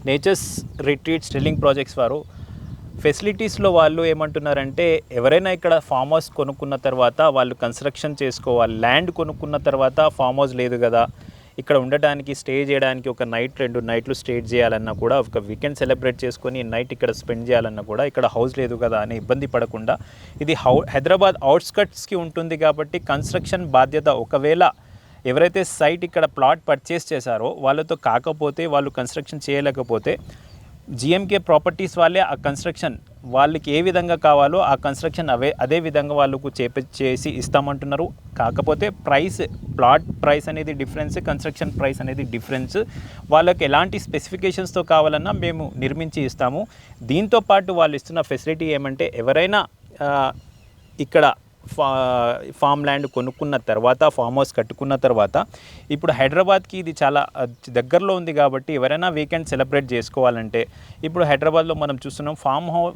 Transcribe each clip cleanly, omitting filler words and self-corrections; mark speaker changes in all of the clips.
Speaker 1: Nature's retreat stilling projects వారు ఫెసిలిటీస్లో వాళ్ళు ఏమంటున్నారంటే ఎవరైనా ఇక్కడ ఫామ్ హౌస్ కొనుక్కున్న తర్వాత వాళ్ళు కన్స్ట్రక్షన్ చేసుకోవాలి. ల్యాండ్ కొనుక్కున్న తర్వాత ఫామ్ హౌస్ లేదు కదా, ఇక్కడ ఉండడానికి స్టే చేయడానికి ఒక నైట్ 2 నైట్లు స్టే చేయాలన్నా కూడా, ఒక వీకెండ్ సెలబ్రేట్ చేసుకొని నైట్ ఇక్కడ స్పెండ్ చేయాలన్నా కూడా ఇక్కడ హౌస్ లేదు కదా అని ఇబ్బంది పడకుండా, ఇది హైదరాబాద్ అవుట్స్కట్స్కి ఉంటుంది కాబట్టి కన్స్ట్రక్షన్ బాధ్యత ఒకవేళ ఎవరైతే సైట్ ఇక్కడ ప్లాట్ పర్చేస్ చేశారో వాళ్ళతో కాకపోతే, వాళ్ళు కన్స్ట్రక్షన్ చేయలేకపోతే జిఎంకే ప్రాపర్టీస్ వాళ్ళే ఆ కన్స్ట్రక్షన్ వాళ్ళకి ఏ విధంగా కావాలో ఆ కన్స్ట్రక్షన్ అదే విధంగా వాళ్ళకు చేసి ఇస్తామంటున్నారు. కాకపోతే ప్లాట్ ప్రైస్ అనేది డిఫరెన్స్, కన్స్ట్రక్షన్ ప్రైస్ అనేది డిఫరెన్స్. వాళ్ళకి ఎలాంటి స్పెసిఫికేషన్స్తో కావాలన్నా మేము నిర్మించి ఇస్తాము. దీంతో పాటు వాళ్ళు ఇస్తున్న ఫెసిలిటీ ఏమంటే ఎవరైనా ఇక్కడ ఫామ్ ల్యాండ్ కొనుక్కున్న తర్వాత, ఫామ్ హౌస్ కట్టుకున్న తర్వాత, ఇప్పుడు హైదరాబాద్కి ఇది చాలా దగ్గరలో ఉంది కాబట్టి ఎవరైనా వీకెండ్ సెలబ్రేట్ చేసుకోవాలంటే, ఇప్పుడు హైదరాబాద్లో మనం చూస్తున్నాం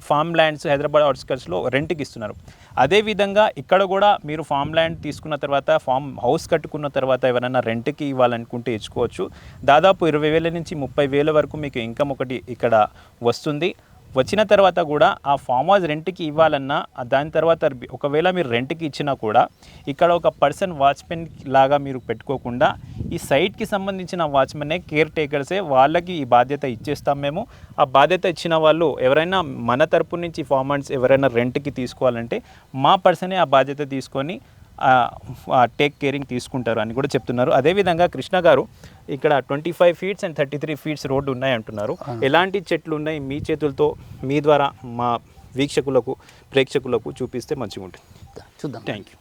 Speaker 1: ఫామ్ ల్యాండ్స్ హైదరాబాద్ అవుట్స్కట్స్లో రెంట్కి ఇస్తున్నారు. అదేవిధంగా ఇక్కడ కూడా మీరు ఫామ్ ల్యాండ్ తీసుకున్న తర్వాత, ఫామ్ హౌస్ కట్టుకున్న తర్వాత ఎవరైనా రెంట్కి ఇవ్వాలనుకుంటే ఇచ్చుకోవచ్చు. దాదాపు 20,000 నుంచి 30,000 వరకు మీకు ఇన్కమ్ ఒకటి ఇక్కడ వస్తుంది. వచ్చిన తర్వాత కూడా ఆ ఫామ్ హౌస్ రెంట్కి ఇవ్వాలన్నా, దాని తర్వాత ఒకవేళ మీరు రెంట్కి ఇచ్చినా కూడా ఇక్కడ ఒక పర్సన్ వాచ్మెన్ లాగా మీరు పెట్టుకోకుండా ఈ సైట్కి సంబంధించిన వాచ్మెన్నే, కేర్ టేకర్సే, వాళ్ళకి ఈ బాధ్యత ఇచ్చేస్తాం మేము. ఆ బాధ్యత ఇచ్చిన వాళ్ళు ఎవరైనా మన తరపు నుంచి ఫామ్ హౌస్ ఎవరైనా రెంట్కి తీసుకోవాలంటే మా పర్సనే ఆ బాధ్యత తీసుకొని టేక్ కేరింగ్ తీసుకుంటారు అని కూడా చెప్తున్నారు. అదేవిధంగా కృష్ణ గారు ఇక్కడ 25 ఫీట్స్ అండ్ 33 ఫీట్స్ రోడ్డు ఉన్నాయి అంటున్నారు. ఎలాంటి చెట్లు ఉన్నాయి మీ చేతులతో, మీ ద్వారా మా వీక్షకులకు, ప్రేక్షకులకు చూపిస్తే మంచిగా ఉంటుంది.
Speaker 2: చూద్దాం.
Speaker 1: Thank you.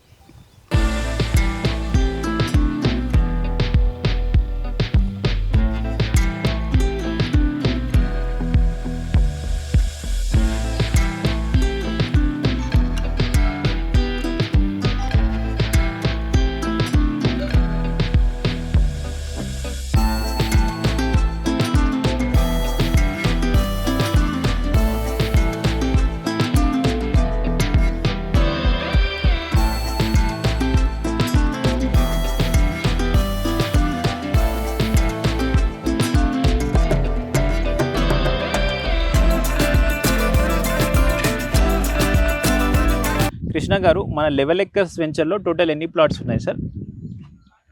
Speaker 1: కృష్ణ గారు, మన లెవెల్ ఎక్కర్స్ వెంచర్లో టోటల్ ఎన్ని ప్లాట్స్ ఉన్నాయి సార్?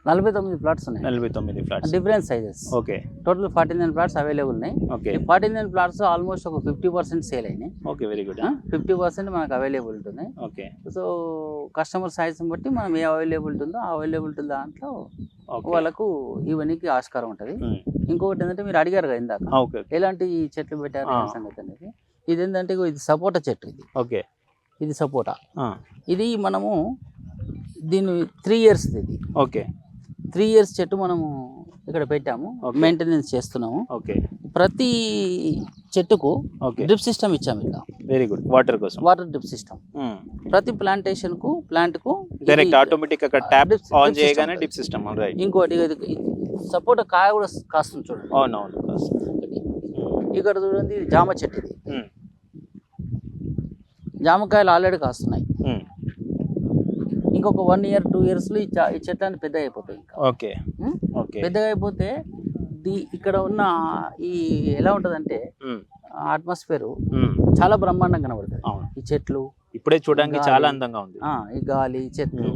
Speaker 2: 49 ప్లాట్స్ ఉన్నాయి.
Speaker 1: 49 plots,
Speaker 2: different sizes.
Speaker 1: Okay.
Speaker 2: Total 49 plots available ఉన్నాయి.
Speaker 1: ఓకే.
Speaker 2: ఈ 49 ప్లాట్స్ ఆల్మోస్ట్ ఒక 50% సేల్ అయినాయి.
Speaker 1: Okay, very good.
Speaker 2: 50% మనకు అవైలబుల్ ఉంటుంది.
Speaker 1: ఓకే.
Speaker 2: సో కస్టమర్ సైజ్ బట్టి మనం ఏ అవైలబిలిటీ ఉందో ఆ అవైలబిలిటీ దాంట్లో వాళ్ళకు ఇవన్నీ ఆస్కారం ఉంటుంది. ఇంకొకటి ఏంటంటే మీరు అడిగారు కదా ఇందాక ఎలాంటి చెట్లు పెట్టారు సంగతి అనేది. ఇది ఏంటంటే ఇది సపోటా చెట్టు. ఇది
Speaker 1: ఓకే, ఇది
Speaker 2: సపోటా. ఇది మనము దీన్ని 3 years ఇది.
Speaker 1: ఓకే.
Speaker 2: 3 years చెట్టు మనము ఇక్కడ పెట్టాము, మెయింటెనెన్స్ చేస్తున్నాము.
Speaker 1: ఓకే.
Speaker 2: ప్రతి చెట్టుకు డ్రిప్ సిస్టమ్ ఇచ్చాము. ఇక్కడ
Speaker 1: వెరీ గుడ్. వాటర్ కోసం
Speaker 2: వాటర్ డ్రిప్ సిస్టమ్. ప్రతి ప్లాంట్ కు
Speaker 1: డైరెక్ట్ ఆటోమేటిక్ గా ట్యాప్ ఆన్ చేయగానే డ్రిప్ సిస్టమ్. రైట్.
Speaker 2: ఇంకోటి సపోటా కాయ కూడా కాస్తుంది చూడండి.
Speaker 1: అవునవును.
Speaker 2: ఇక్కడ చూడండి, ఇది జామ చెట్టు. ఇది జామకాయలు ఆల్రెడీ కాస్తున్నాయి. ఇంకొక 1 year 2 years లో ఈ చెట్లన్నీ పెద్దగా అయిపోతాయి. ఇంకా
Speaker 1: ఓకే.
Speaker 2: పెద్దగా అయిపోతే ఇక్కడ ఉన్న ఈ ఎలా ఉంటదంటే అట్మాస్ఫియర్ చాలా బ్రహ్మాండంగా కనబడుతుంది. ఈ చెట్లు
Speaker 1: ఇప్పుడే చూడడానికి చాలా అందంగా ఉంది.
Speaker 2: ఈ గాలి, చెట్లు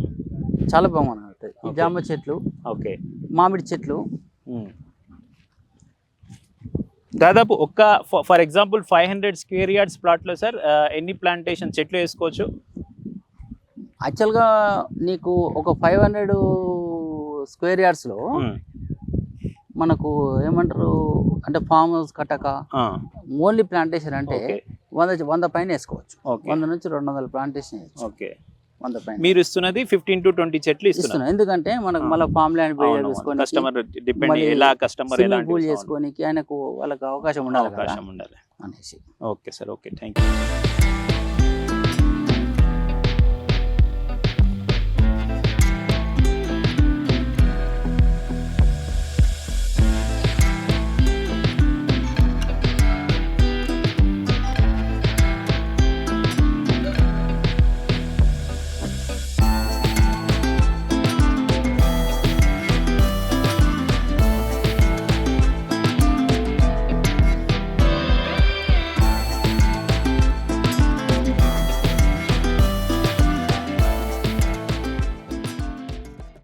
Speaker 2: చాలా బ్రహ్మాండంగా ఉంటుంది. ఈ జామ చెట్లు, ఓకే, మామిడి చెట్లు.
Speaker 1: దాదాపు ఫర్ ఎగ్జాంపుల్ 500 స్క్వేర్ యార్డ్స్ ప్లాట్లో సార్ ఎన్ని ప్లాంటేషన్ చెట్లు వేసుకోవచ్చు?
Speaker 2: యాక్చువల్గా నీకు ఒక 500 స్క్వేర్ యార్డ్స్లో మనకు ఏమంటారు అంటే ఫామ్ హౌస్ కట్టక ఓన్లీ ప్లాంటేషన్ అంటే 100 పైన వేసుకోవచ్చు. 100 నుంచి 200 ప్లాంటేషన్. ఓకే. 100 పైన మీరు ఇస్తున్నది 15 to 20 చెట్లు ఇస్తున్నారు. ఎందుకంటే మనకు మళ్ళీ ఫామ్ ల్యాండ్ పూల్ చేసుకోనికి ఆయనకు వాళ్ళకి అవకాశం ఉండాలి అనేసి.
Speaker 1: Okay sir, okay, thank you.